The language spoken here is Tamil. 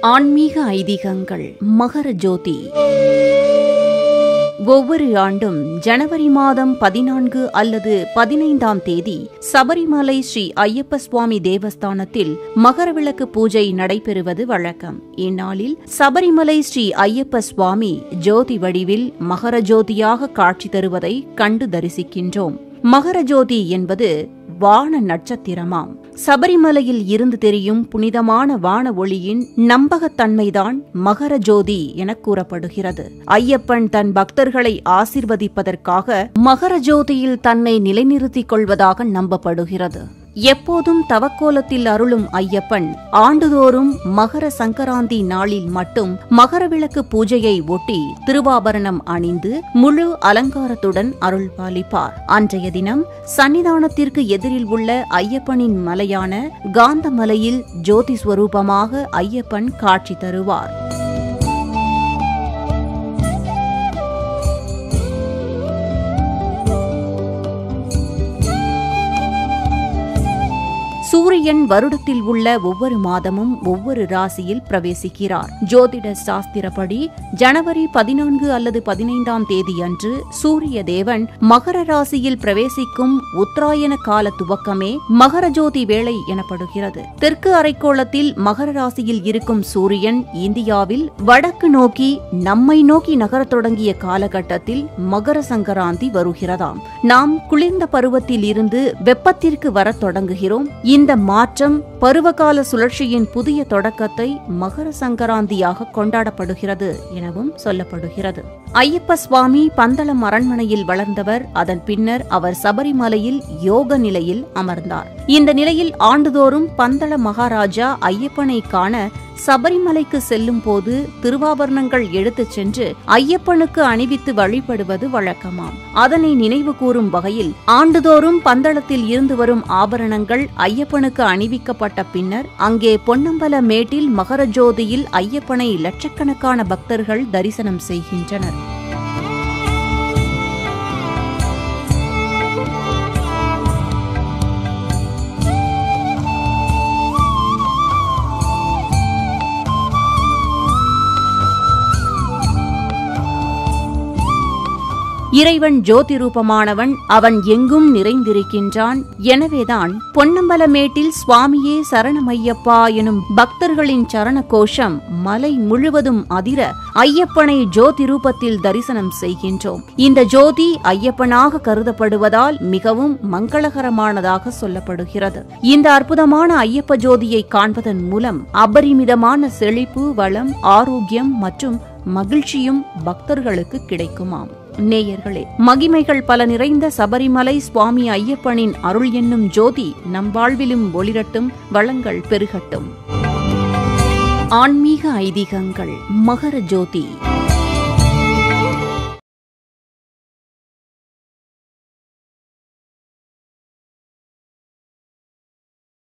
ஆன்மீக ஐதீகங்கள். மகர ஜோதி. ஒவ்வொரு ஆண்டும் ஜனவரி மாதம் 14 அல்லது 15ஆம் தேதி சபரிமலை ஸ்ரீ ஐயப்ப சுவாமி தேவஸ்தானத்தில் மகரவிளக்கு பூஜை நடைபெறுவது வழக்கம். இந்நாளில் சபரிமலை ஸ்ரீ ஐயப்ப சுவாமி ஜோதி வடிவில் மகர ஜோதியாக காட்சி தருவதை கண்டு தரிசிக்கின்றோம். மகர ஜோதி என்பது வான நட்சத்திரமாம். சபரிமலையில் இருந்து தெரியும் புனிதமான வான ஒளியின் நம்பகத்தன்மைதான் மகர ஜோதி என கூறப்படுகிறது. ஐயப்பன் தன் பக்தர்களை ஆசிர்வதிப்பதற்காக மகர ஜோதியில் தன்னை நிலைநிறுத்திக் கொள்வதாக நம்பப்படுகிறது. எப்போதும் தவக்கோலத்தில் அருளும் ஐயப்பன் ஆண்டுதோறும் மகர சங்கராந்தி நாளில் மட்டும் மகரவிளக்கு பூஜையை ஒட்டி திருவாபரணம் அணிந்து முழு அலங்காரத்துடன் அருள் பாலிப்பார். அன்றைய தினம் சன்னிதானத்திற்கு எதிரில் உள்ள ஐயப்பனின் மலையான காந்தமலையில் ஜோதி ஸ்வரூபமாக ஐயப்பன் காட்சி தருவார். சூரியன் வருடத்தில் உள்ள ஒவ்வொரு மாதமும் ஒவ்வொரு ராசியில் பிரவேசிக்கிறார். ஜோதிட சாஸ்திரப்படி ஜனவரி 14 அல்லது 15ஆம் தேதி அன்று சூரிய தேவன் மகர ராசியில் பிரவேசிக்கும் உத்தராயண கால துவக்கமே மகர ஜோதி வேளை எனப்படுகிறது. தெற்கு அரைக்கோளத்தில் மகர ராசியில் இருக்கும் சூரியன் இந்தியாவில் வடக்கு நோக்கி நம்மை நோக்கி நகரத் தொடங்கிய காலகட்டத்தில் மகர சங்கராந்தி வருகிறதாம். நாம் குளிர்ந்த பருவத்தில் இருந்து வெப்பத்திற்கு வரத் தொடங்குகிறோம். இந்த மாற்றம் பருவகால சுழற்சியின் புதிய தொடக்கத்தை மகர சங்கராந்தியாக கொண்டாடப்படுகிறது எனவும் சொல்லப்படுகிறது. ஐயப்ப சுவாமி பந்தளம் அரண்மனையில் வளர்ந்தவர். அதன் பின்னர் அவர் சபரிமலையில் யோக நிலையில் அமர்ந்தார். இந்த நிலையில் ஆண்டுதோறும் பந்தள மகாராஜா ஐயப்பனை காண சபரிமலைக்கு செல்லும் போது திருவாபரணங்கள் எடுத்துச் சென்று ஐயப்பனுக்கு அணிவித்து வழிபடுவது வழக்கமாம். அதனை நினைவு கூறும் வகையில் ஆண்டுதோறும் பந்தளத்தில் இருந்து வரும் ஆபரணங்கள் ஐயப்பனுக்கு அணிவிக்கப்பட்ட பின்னர் அங்கே பொன்னம்பல மேட்டில் மகர ஜோதியில் ஐயப்பனை லட்சக்கணக்கான பக்தர்கள் தரிசனம் செய்கின்றனர். இறைவன் ஜோதி ரூபமானவன். அவன் எங்கும் நிறைந்திருக்கின்றான். எனவேதான் பொன்னம்பலமேட்டில் சுவாமியே சரணமையப்பா எனும் பக்தர்களின் சரண கோஷம் மலை முழுவதும் அதிர ஐயப்பனை ஜோதி ரூபத்தில் தரிசனம் செய்கின்றோம். இந்த ஜோதி ஐயப்பனாக கருதப்படுவதால் மிகவும் மங்களகரமானதாக சொல்லப்படுகிறது. இந்த அற்புதமான ஐயப்ப ஜோதியை காண்பதன் மூலம் அபரிமிதமான செழிப்பு, வளம், ஆரோக்கியம் மற்றும் மகிழ்ச்சியும் பக்தர்களுக்கு கிடைக்குமாம். நேயர்களே, மகிமைகள் பல நிறைந்த சபரிமலை சுவாமி ஐயப்பனின் அருள் என்னும் ஜோதி நம் வாழ்விலும் ஒளிரட்டும், வளங்கள் பெருகட்டும். ஆன்மீக ஐதீகங்கள். மகர ஜோதி.